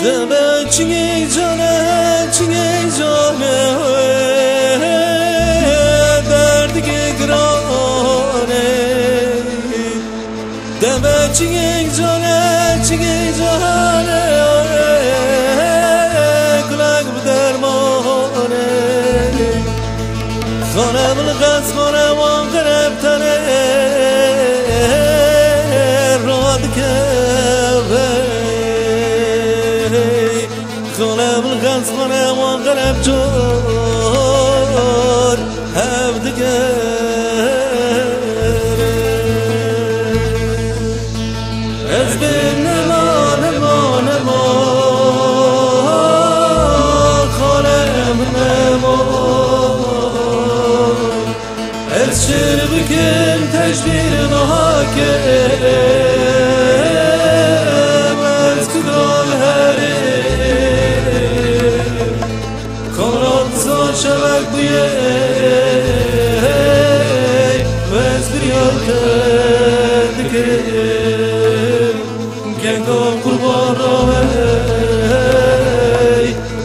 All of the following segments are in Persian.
دم چی جانه درد گرانه دم چی جانه کلک بدرمانه خانم الغز خانم آنقرب تنه راد که خانم الغز خانم آنقرب جور هفدگره از بین نما خانم نما از شیر بکن تشبیر نهاکم از کدام هره کارات زان شبک بیه و از بریاد دکره گنگام قربان را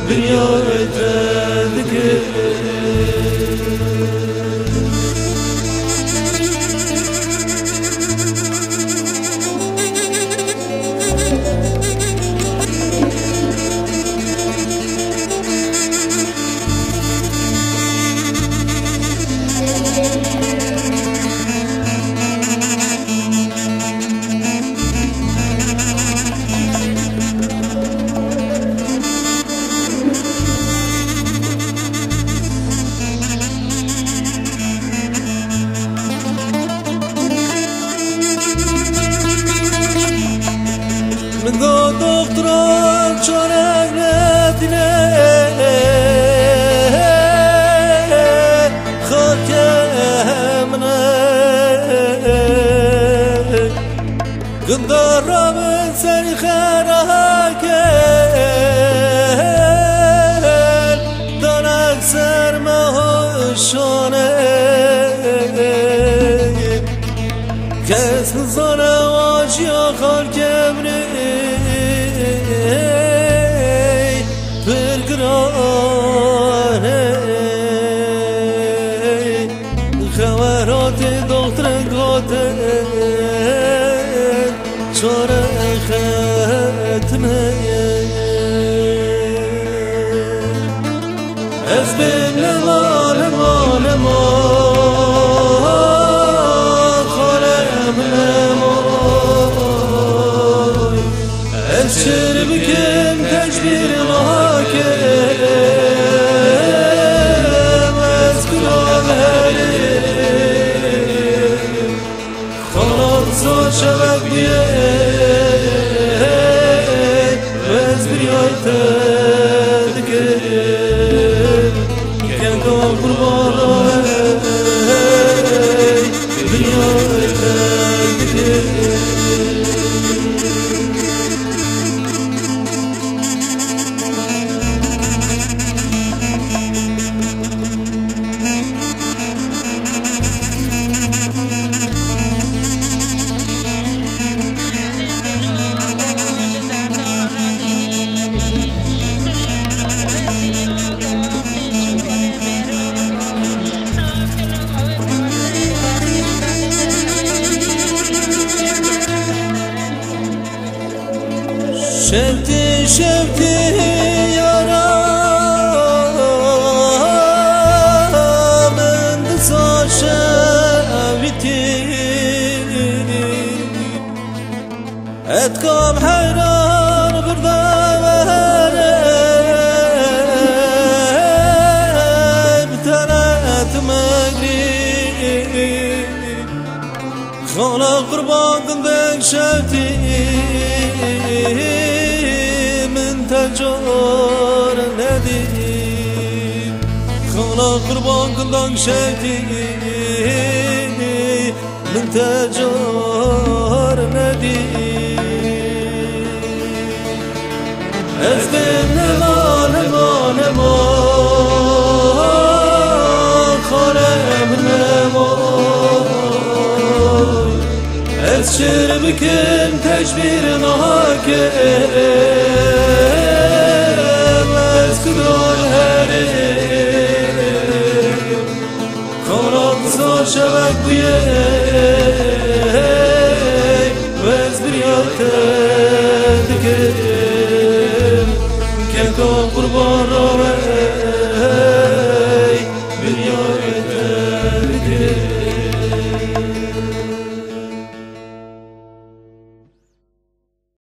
بریاد دکره من دکتران چارک ندینه خاکمنه گندار را من سری خراکل دانک سرمهاشانه کس نزانه آجیا خالکمنه برگرانه خبرات دختر قاتل چاره ختمه از بین نما خانم نما از شیر بکن تشبیر نهاکم از کدام هره خانات زان شبک بیه و از بریاد دکره گنگام قربان را بریاد دکره شفتی یارم من دسا شویتی اتکام حیران بردم بتنت مگری خالا قربان کندک شفتی تجار ندید خالا قربان کندان شدی من تجار ندید از بین نما خانم نما از شیر بکن تشبیر نهاکم وز بریات دکر که تو قربان